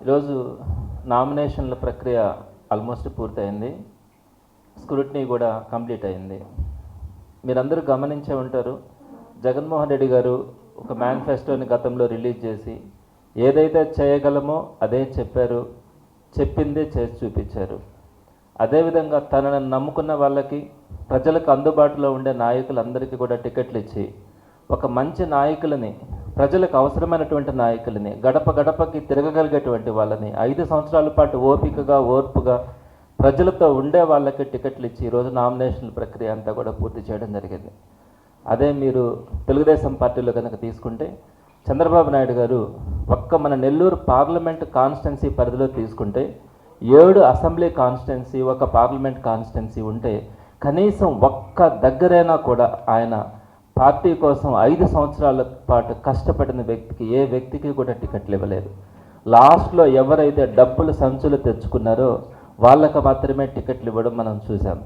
ఈరోజు నామినేషన్ల ప్రక్రియ ఆల్మోస్ట్ పూర్తయింది. స్క్రూటినీ కూడా కంప్లీట్ అయింది. మీరందరూ గమనించే ఉంటారు, జగన్మోహన్ రెడ్డి గారు ఒక మేనిఫెస్టోని గతంలో రిలీజ్ చేసి ఏదైతే చేయగలమో అదే చెప్పారు, చెప్పిందే చేసి చూపించారు. అదేవిధంగా తనను నమ్ముకున్న వాళ్ళకి, ప్రజలకు అందుబాటులో ఉండే నాయకులందరికీ కూడా టికెట్లు ఇచ్చి ఒక మంచి నాయకులని, ప్రజలకు అవసరమైనటువంటి నాయకులని, గడప గడపకి తిరగగలిగేటువంటి వాళ్ళని 5 సంవత్సరాల పాటు ఓపికగా, ఓర్పుగా ప్రజలతో ఉండే వాళ్ళకి టికెట్లు ఇచ్చి ఈరోజు నామినేషన్ ప్రక్రియ అంతా కూడా పూర్తి చేయడం జరిగింది. అదే మీరు తెలుగుదేశం పార్టీలో కనుక తీసుకుంటే, చంద్రబాబు నాయుడు గారు ఒక్క మన నెల్లూరు పార్లమెంట్ కాన్స్టిట్యున్సీ పరిధిలో తీసుకుంటే 7 అసెంబ్లీ కాన్స్టిట్యున్సీ, ఒక పార్లమెంట్ కాన్స్టిట్యున్సీ ఉంటే కనీసం ఒక్క దగ్గరైనా కూడా ఆయన పార్టీ కోసం 5 సంవత్సరాల పాటు కష్టపడిన వ్యక్తికి, ఏ వ్యక్తికి కూడా టికెట్లు ఇవ్వలేదు. లాస్ట్లో ఎవరైతే డబ్బులు సంచులు తెచ్చుకున్నారో వాళ్ళకు మాత్రమే టికెట్లు ఇవ్వడం మనం చూసాం.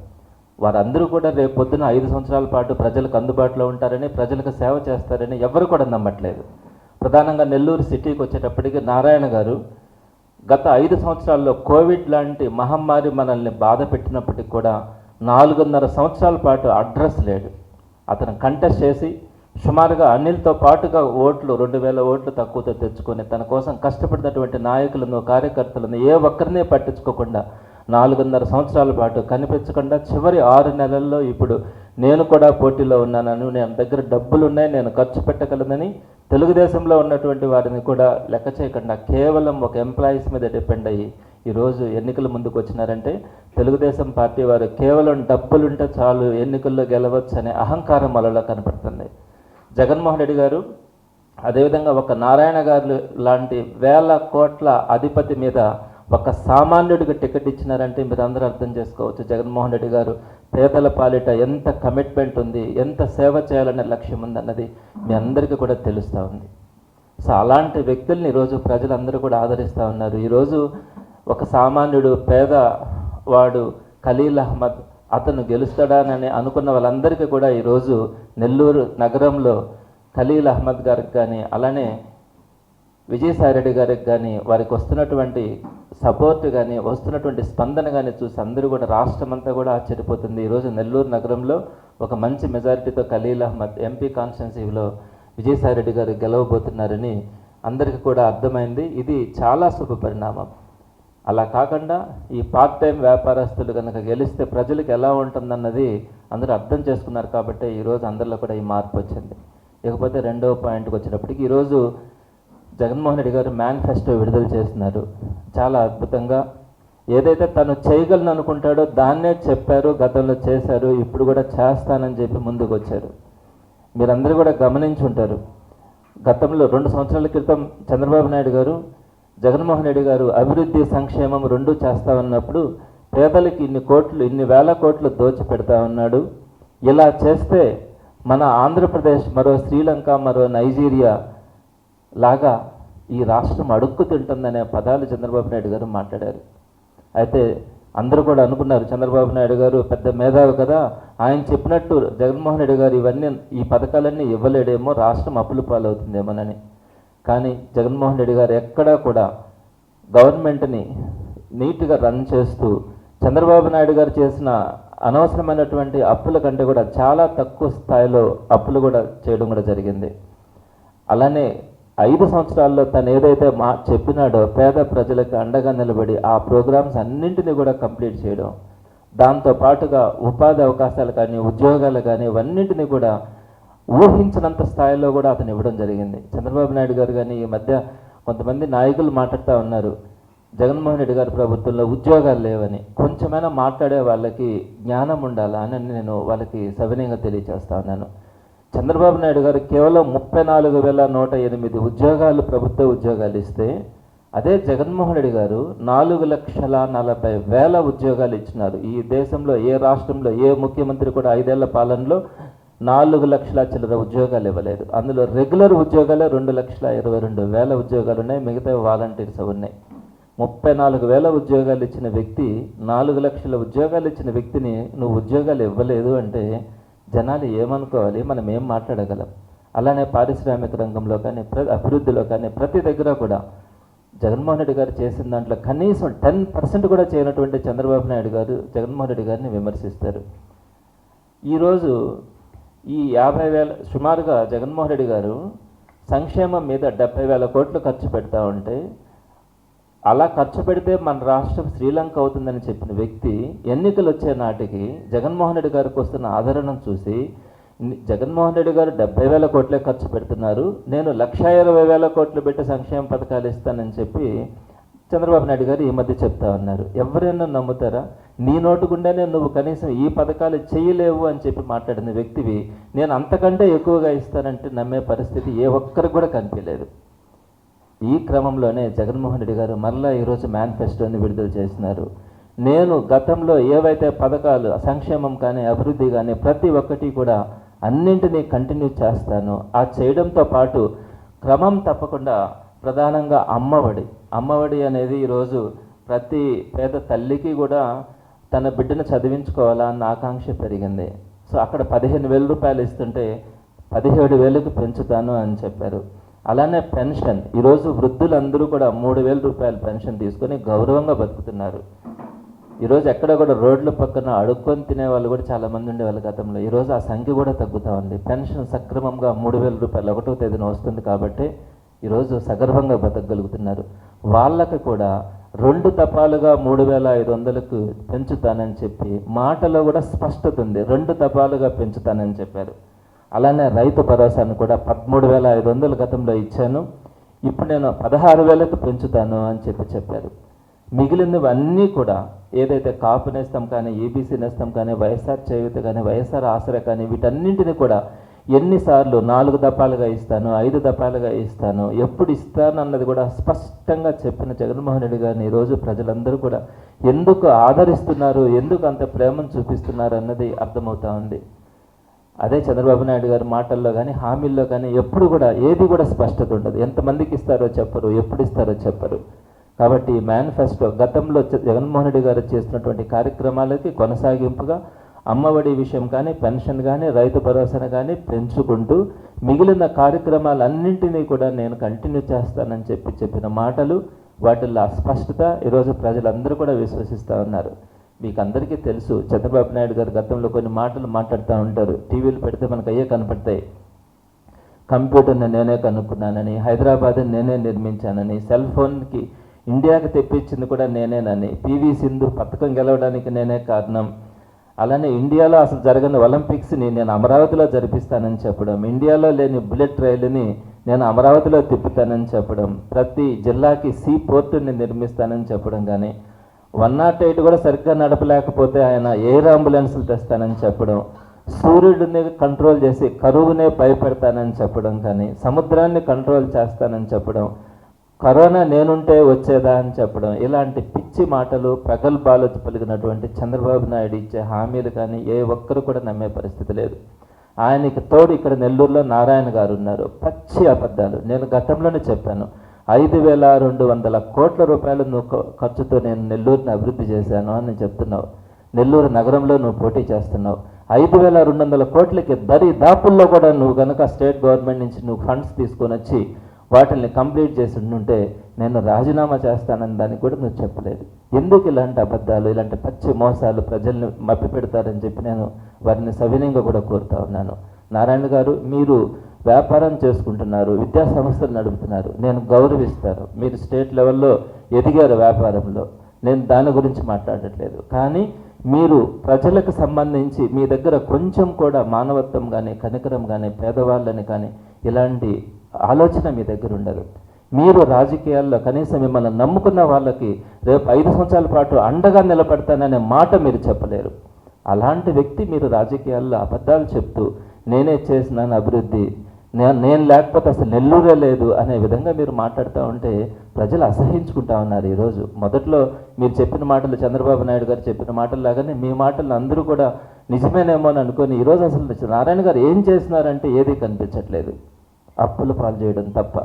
వారందరూ కూడా రేపు పొద్దున 5 సంవత్సరాల పాటు ప్రజలకు అందుబాటులో ఉంటారని, ప్రజలకు సేవ చేస్తారని ఎవరు కూడా నమ్మట్లేదు. ప్రధానంగా నెల్లూరు సిటీకి వచ్చేటప్పటికి నారాయణ గారు గత 5 సంవత్సరాల్లో కోవిడ్ లాంటి మహమ్మారి మనల్ని బాధ పెట్టినప్పటికీ కూడా 4.5 సంవత్సరాల పాటు అడ్రస్ లేడు. అతను కంటెస్ట్ చేసి సుమారుగా అనిల్తో పాటుగా ఓట్లు 2000 ఓట్లు తక్కువతో తెచ్చుకొని తన కోసం కష్టపడినటువంటి నాయకులను, కార్యకర్తలను ఏ ఒక్కరినే పట్టించుకోకుండా 4.5 సంవత్సరాల పాటు కనిపించకుండా చివరి 6 నెలల్లో ఇప్పుడు నేను కూడా పోటీలో ఉన్నానని, నేను దగ్గర డబ్బులు ఉన్నాయి, నేను ఖర్చు పెట్టగలనని తెలుగుదేశంలో ఉన్నటువంటి వారిని కూడా లెక్క చేయకుండా కేవలం ఒక ఎంప్లాయీస్ మీద డిపెండ్ అయ్యి ఈరోజు ఎన్నికల ముందుకు వచ్చినారంటే తెలుగుదేశం పార్టీ వారు కేవలం డబ్బులుంటే చాలు ఎన్నికల్లో గెలవచ్చు అనే అహంకారం వాళ్ళలో కనపడుతుంది. జగన్మోహన్ రెడ్డి గారు అదేవిధంగా ఒక నారాయణ గారు లాంటి 1000 కోట్ల అధిపతి మీద ఒక సామాన్యుడికి టికెట్ ఇచ్చినారంటే మీరు అందరూ అర్థం చేసుకోవచ్చు జగన్మోహన్ రెడ్డి గారు పేదల పాలిట ఎంత కమిట్మెంట్ ఉంది, ఎంత సేవ చేయాలనే లక్ష్యం ఉంది అన్నది మీ అందరికీ కూడా తెలుస్తూ ఉంది. సో అలాంటి వ్యక్తుల్ని ఈరోజు ప్రజలందరూ కూడా ఆదరిస్తూ ఉన్నారు. ఈరోజు ఒక సామాన్యుడు, పేదవాడు ఖలీల్ అహ్మద్ అతను గెలుస్తాడని అనుకున్న వాళ్ళందరికీ కూడా ఈరోజు నెల్లూరు నగరంలో ఖలీల్ అహ్మద్ గారికి కానీ, అలానే విజయసాయిరెడ్డి గారికి కానీ, వారికి వస్తున్నటువంటి సపోర్ట్ కానీ, వస్తున్నటువంటి స్పందన కానీ చూసి అందరూ కూడా రాష్ట్రం అంతా కూడా ఆశ్చర్యపోతుంది. ఈరోజు నెల్లూరు నగరంలో ఒక మంచి మెజారిటీతో ఖలీల్ అహ్మద్ ఎంపీ కాన్స్టిట్యున్సీలో విజయసాయిరెడ్డి గారు గెలవబోతున్నారని అందరికీ కూడా అర్థమైంది. ఇది చాలా శుభ పరిణామం. అలా కాకుండా ఈ పార్ట్ టైం వ్యాపారస్తులు కనుక గెలిస్తే ప్రజలకు ఎలా ఉంటుందన్నది అందరూ అర్థం చేసుకున్నారు. కాబట్టి ఈరోజు అందరిలో కూడా ఈ మార్పు వచ్చింది. ఇకపోతే రెండవ పాయింట్కి వచ్చినప్పటికీ ఈరోజు జగన్మోహన్ రెడ్డి గారు మేనిఫెస్టో విడుదల చేస్తున్నారు. చాలా అద్భుతంగా ఏదైతే తను చేయగలను అనుకుంటాడో దాన్నే చెప్పారు, గతంలో చేశారు, ఇప్పుడు కూడా చేస్తానని చెప్పి ముందుకు వచ్చారు. మీరందరూ కూడా గమనించి ఉంటారు, గతంలో 2 సంవత్సరాల క్రితం చంద్రబాబు నాయుడు గారు, జగన్మోహన్ రెడ్డి గారు అభివృద్ధి, సంక్షేమం 2 చేస్తామన్నప్పుడు పేదలకి ఇన్ని వేల కోట్లు దోచి పెడతా ఉన్నాడు. ఇలా చేస్తే మన ఆంధ్రప్రదేశ్ మరో శ్రీలంక, మరో నైజీరియా లాగా ఈ రాష్ట్రం అడుక్కు తింటుందనే పదాలు చంద్రబాబు నాయుడు గారు మాట్లాడారు. అయితే అందరూ కూడా అనుకున్నారు చంద్రబాబు నాయుడు గారు పెద్ద మేధావి కదా, ఆయన చెప్పినట్టు జగన్మోహన్ రెడ్డి గారు ఈ పథకాలన్నీ ఇవ్వలేడేమో, రాష్ట్రం అప్పుల పాలవుతుందేమోనని. కానీ జగన్మోహన్ రెడ్డి గారు ఎక్కడా కూడా గవర్నమెంట్ని నీట్గా రన్ చేస్తూ చంద్రబాబు నాయుడు గారు చేసిన అనవసరమైనటువంటి అప్పుల కంటే కూడా చాలా తక్కువ స్థాయిలో అప్పులు కూడా చేయడం కూడా జరిగింది. అలానే 5 సంవత్సరాల్లో తను ఏదైతే చెప్పినాడో పేద ప్రజలకు అండగా నిలబడి ఆ ప్రోగ్రామ్స్ అన్నింటినీ కూడా కంప్లీట్ చేయడం, దాంతో పాటుగా ఉపాధి అవకాశాలు కానీ, ఉద్యోగాలు కానీ ఇవన్నింటినీ కూడా ఊహించినంత స్థాయిలో కూడా అతను ఇవ్వడం జరిగింది. చంద్రబాబు నాయుడు గారు కానీ ఈ మధ్య కొంతమంది నాయకులు మాట్లాడుతూ ఉన్నారు, జగన్మోహన్ రెడ్డి గారి ప్రభుత్వంలో ఉద్యోగాలు లేవని. కొంచెమైనా మాట్లాడే వాళ్ళకి జ్ఞానం ఉండాలా అని నేను వాళ్ళకి సవినయంగా తెలియజేస్తా ఉన్నాను. చంద్రబాబు నాయుడు గారు కేవలం 34,108 ఉద్యోగాలు, ప్రభుత్వ ఉద్యోగాలు ఇస్తే, అదే జగన్మోహన్ రెడ్డి గారు 4,40,000 ఉద్యోగాలు ఇచ్చినారు. ఈ దేశంలో ఏ రాష్ట్రంలో ఏ ముఖ్యమంత్రి కూడా 5 ఏళ్ల పాలనలో 4 లక్షల చిల్లర ఉద్యోగాలు ఇవ్వలేదు. అందులో రెగ్యులర్ ఉద్యోగాలే 2,22,000 ఉద్యోగాలు ఉన్నాయి, మిగతా వాలంటీర్స్ ఉన్నాయి. 34,000 ఉద్యోగాలు ఇచ్చిన వ్యక్తి, 4 లక్షల ఉద్యోగాలు ఇచ్చిన వ్యక్తిని నువ్వు ఉద్యోగాలు ఇవ్వలేదు అంటే జనాలు ఏమనుకోవాలి, మనం ఏం మాట్లాడగలం? అలానే పారిశ్రామిక రంగంలో కానీ, అభివృద్ధిలో కానీ ప్రతి దగ్గర కూడా జగన్మోహన్ రెడ్డి గారు చేసిన దాంట్లో కనీసం 10% కూడా చేయనటువంటి చంద్రబాబు నాయుడు గారు జగన్మోహన్ రెడ్డి గారిని విమర్శిస్తారు. ఈరోజు ఈ 50,000 సుమారుగా జగన్మోహన్ రెడ్డి గారు సంక్షేమం మీద 70,000 కోట్లు ఖర్చు పెడతా ఉంటే, అలా ఖర్చు పెడితే మన రాష్ట్రం శ్రీలంక అవుతుందని చెప్పిన వ్యక్తి ఎన్నికలు వచ్చే నాటికి జగన్మోహన్ రెడ్డి గారికి వస్తున్న ఆదరణను చూసి జగన్మోహన్ రెడ్డి గారు 70,000 కోట్లే ఖర్చు పెడుతున్నారు, నేను 1,20,000 కోట్లు పెట్టి సంక్షేమ పథకాలు ఇస్తానని చెప్పి చంద్రబాబు నాయుడు గారు ఈ మధ్య చెప్తా ఉన్నారు. ఎవరైనా నమ్ముతారా? నీ నోటుకుండానే నువ్వు కనీసం ఈ పథకాలు చేయలేవు అని చెప్పి మాట్లాడిన వ్యక్తివి నేను అంతకంటే ఎక్కువగా ఇస్తానంటే నమ్మే పరిస్థితి ఏ ఒక్కరికి కూడా కనిపించలేదు. ఈ క్రమంలోనే జగన్మోహన్ రెడ్డి గారు మరలా ఈరోజు మేనిఫెస్టోని విడుదల చేసినారు. నేను గతంలో ఏవైతే పథకాలు సంక్షేమం కానీ అభివృద్ధి కానీ ప్రతి ఒక్కటి కూడా అన్నింటినీ కంటిన్యూ చేస్తాను. ఆ చేయడంతో పాటు క్రమం తప్పకుండా ప్రధానంగా అమ్మఒడి అనేది ఈరోజు ప్రతి పేద తల్లికి కూడా తన బిడ్డను చదివించుకోవాలా అన్న ఆకాంక్ష పెరిగింది. సో అక్కడ 15,000 రూపాయలు ఇస్తుంటే 17,000కి పెంచుతాను అని చెప్పారు. అలానే పెన్షన్ ఈరోజు వృద్ధులందరూ కూడా 3,000 రూపాయల పెన్షన్ తీసుకొని గౌరవంగా బతుకుతున్నారు. ఈరోజు ఎక్కడ కూడా రోడ్ల పక్కన అడుక్కొని తినే వాళ్ళు కూడా చాలామంది ఉండేవాళ్ళు గతంలో. ఈరోజు ఆ సంఖ్య కూడా తగ్గుతూ ఉంది. పెన్షన్ సక్రమంగా 3,000 రూపాయలు 1వ తేదీన వస్తుంది కాబట్టి ఈరోజు సగర్వంగా బతకగలుగుతున్నారు. వాళ్ళకి కూడా 2 దఫాలుగా 3,500కు పెంచుతానని చెప్పి మాటలో కూడా స్పష్టత ఉంది. 2 దఫాలుగా పెంచుతానని చెప్పారు. అలానే రైతు భరోసాను కూడా 13,500 గతంలో ఇచ్చాను, ఇప్పుడు నేను 16,000కు పెంచుతాను అని చెప్పారు. మిగిలినవన్నీ కూడా ఏదైతే కాపు నేస్తం కానీ, ఈబీసీ నేస్తం కానీ, వైఎస్ఆర్ చేయూత కానీ, వైఎస్ఆర్ ఆసరా కానీ వీటన్నింటినీ కూడా ఎన్నిసార్లు 4 దఫాలుగా ఇస్తాను, 5 దఫాలుగా ఇస్తాను, ఎప్పుడు ఇస్తాను అన్నది కూడా స్పష్టంగా చెప్పిన జగన్మోహన్ రెడ్డి గారిని ఈరోజు ప్రజలందరూ కూడా ఎందుకు ఆదరిస్తున్నారు, ఎందుకు అంత ప్రేమను చూపిస్తున్నారు అన్నది అర్థమవుతా ఉంది. అదే చంద్రబాబు నాయుడు గారి మాటల్లో కానీ హామీల్లో కానీ ఎప్పుడు కూడా ఏది కూడా స్పష్టత ఉండదు. ఎంతమందికి ఇస్తారో చెప్పరు, ఎప్పుడు ఇస్తారో చెప్పరు. కాబట్టి మేనిఫెస్టో గతంలో జగన్మోహన్ రెడ్డి గారు చేస్తున్నటువంటి కార్యక్రమాలకి కొనసాగింపుగా అమ్మఒడి విషయం కానీ, పెన్షన్ కానీ, రైతు భరోసాను కానీ పెంచుకుంటూ మిగిలిన కార్యక్రమాలన్నింటినీ కూడా నేను కంటిన్యూ చేస్తానని చెప్పిన మాటలు, వాటిల్లో అస్పష్టత ఈరోజు ప్రజలందరూ కూడా విశ్వసిస్తూ ఉన్నారు. మీకు అందరికీ తెలుసు, చంద్రబాబు నాయుడు గారు గతంలో కొన్ని మాటలు మాట్లాడుతూ ఉంటారు. టీవీలు పెడితే మనకు అయ్యే కనపడతాయి. కంప్యూటర్ని నేనే కనుక్కున్నానని, హైదరాబాద్ని నేనే నిర్మించానని, సెల్ ఫోన్కి ఇండియాకి తెప్పించింది కూడా నేనేనని, పివి సింధు పథకం గెలవడానికి నేనే కారణం, అలానే ఇండియాలో అసలు జరగని ఒలింపిక్స్ని నేను అమరావతిలో జరిపిస్తానని చెప్పడం, ఇండియాలో లేని బుల్లెట్ రైలుని నేను అమరావతిలో తిప్పుతానని చెప్పడం, ప్రతి జిల్లాకి సీ పోర్టుని నిర్మిస్తానని చెప్పడం, కానీ 108 కూడా సరిగ్గా నడపలేకపోతే ఆయన ఎయిర్ అంబులెన్స్లు తెస్తానని చెప్పడం, సూర్యుడిని కంట్రోల్ చేసి కరువునే భయపెడతానని చెప్పడం, కానీ సముద్రాన్ని కంట్రోల్ చేస్తానని చెప్పడం, కరోనా నేనుంటే వచ్చేదా అని చెప్పడం, ఇలాంటి పిచ్చి మాటలు ప్రగల్భాలు పలికినటువంటి చంద్రబాబు నాయుడు ఇచ్చే హామీలు కానీ ఏ ఒక్కరు కూడా నమ్మే పరిస్థితి లేదు. ఆయనకి తోడు ఇక్కడ నెల్లూరులో నారాయణ గారు ఉన్నారు. పచ్చి అబద్ధాలు. నేను గతంలోనే చెప్పాను, 5,200 కోట్ల రూపాయలు నువ్వు ఖర్చుతో నేను నెల్లూరుని అభివృద్ధి చేశాను అని చెప్తున్నావు. నెల్లూరు నగరంలో నువ్వు పోటీ చేస్తున్నావు. 5,200 కోట్లకి దాపుల్లో కూడా నువ్వు కనుక స్టేట్ గవర్నమెంట్ నుంచి నువ్వు ఫండ్స్ తీసుకొని వచ్చి వాటిని కంప్లీట్ చేసి ఉంటే నేను రాజీనామా చేస్తానని దానికి కూడా నువ్వు చెప్పలేదు. ఎందుకు ఇలాంటి అబద్ధాలు, ఇలాంటి పచ్చి మోసాలు ప్రజల్ని మభ్య పెడతారని చెప్పి నేను వారిని సవినయంగా కూడా కోరుతా ఉన్నాను. నారాయణ గారు, మీరు వ్యాపారం చేసుకుంటున్నారు, విద్యా సంస్థలు నడుపుతున్నారు, నేను గౌరవిస్తాను. మీరు స్టేట్ లెవెల్లో ఎదిగారు వ్యాపారంలో, నేను దాని గురించి మాట్లాడట్లేదు. కానీ మీరు ప్రజలకు సంబంధించి మీ దగ్గర కొంచెం కూడా మానవత్వం కానీ, కనికరం కానీ, పేదవాళ్ళని కానీ ఇలాంటి ఆలోచన మీ దగ్గర ఉండదు. మీరు రాజకీయాల్లో కనీసం మిమ్మల్ని నమ్ముకున్న వాళ్ళకి రేపు 5 సంవత్సరాల పాటు అండగా నిలబడతాననే మాట మీరు చెప్పలేరు. అలాంటి వ్యక్తి మీరు రాజకీయాల్లో అబద్ధాలు చెప్తూ నేనే చేసినాను అభివృద్ధి, నేను లేకపోతే అసలు నెల్లూరే లేదు అనే విధంగా మీరు మాట్లాడుతూ ఉంటే ప్రజలు అసహించుకుంటా ఉన్నారు. ఈరోజు మొదట్లో మీరు చెప్పిన మాటలు, చంద్రబాబు నాయుడు గారు చెప్పిన మాటలు లాగానే మీ మాటలు అందరూ కూడా నిజమేనేమో అని అనుకొని ఈరోజు అసలు నారాయణ గారు ఏం చేస్తున్నారంటే ఏది కనిపించట్లేదు, అప్పులు పాలు చేయడం తప్ప.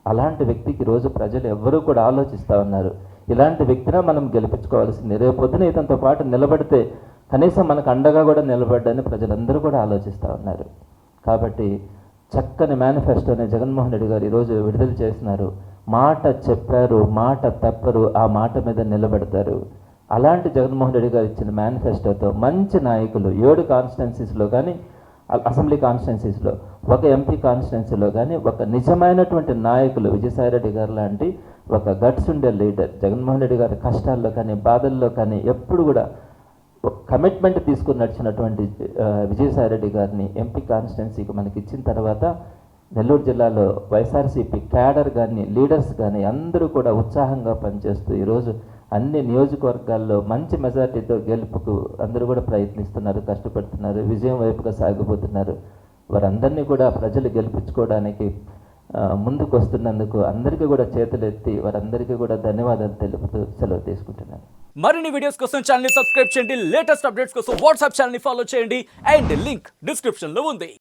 అలాంటి వ్యక్తికి ఈరోజు ప్రజలు ఎవ్వరూ కూడా ఆలోచిస్తూ ఉన్నారు. ఇలాంటి వ్యక్తిని మనం గెలిపించుకోవాల్సింది. రేపొద్దున ఇతనితో పాటు నిలబడితే కనీసం మనకు అండగా కూడా నిలబడ్డని ప్రజలందరూ కూడా ఆలోచిస్తూ ఉన్నారు. కాబట్టి చక్కని మేనిఫెస్టోని జగన్మోహన్ రెడ్డి గారు ఈరోజు విడుదల చేసినారు. మాట చెప్పారు, మాట తప్పరు, ఆ మాట మీద నిలబెడతారు. అలాంటి జగన్మోహన్ రెడ్డి గారు ఇచ్చిన మేనిఫెస్టోతో మంచి నాయకులు 7 కాన్స్టిట్యున్సీస్లో కానీ, అసెంబ్లీ కాన్స్టిట్యున్సీస్లో, ఒక ఎంపీ కాన్స్టిట్యున్సీలో కానీ ఒక నిజమైనటువంటి నాయకులు విజయసాయిరెడ్డి గారు లాంటి ఒక గట్స్ ఉండే లీడర్, జగన్మోహన్ రెడ్డి గారి కష్టాల్లో కానీ బాధల్లో కానీ ఎప్పుడు కూడా కమిట్మెంట్ తీసుకుని నడిచినటువంటి విజయసాయిరెడ్డి గారిని ఎంపీ కాన్స్టిట్యున్సీకి మనకి ఇచ్చిన తర్వాత నెల్లూరు జిల్లాలో వైఎస్ఆర్సీపీ క్యాడర్ కానీ లీడర్స్ కానీ అందరూ కూడా ఉత్సాహంగా పనిచేస్తూ ఈరోజు అన్ని నియోజకవర్గాల్లో మంచి మెజార్టీతో గెలుపుకు అందరూ కూడా ప్రయత్నిస్తున్నారు, కష్టపడుతున్నారు, విజయం వైపుగా సాగిపోతున్నారు. వారందరినీ కూడా ప్రజలు గెలిపించుకోవడానికి ముందుకు వస్తున్నందుకు అందరికీ కూడా చేతులెత్తి వారందరికీ కూడా ధన్యవాదాలు తెలుపుతూ సెలవు తీసుకుంటున్నాను. మరిన్ని వీడియోస్ కోసం ఛానల్ ని సబ్స్క్రైబ్ చేయండి, లేటెస్ట్ అప్డేట్స్ కోసం వాట్సాప్ ఛానల్ ని ఫాలో చేయండి అండ్ లింక్ డిస్క్రిప్షన్ లో ఉంది.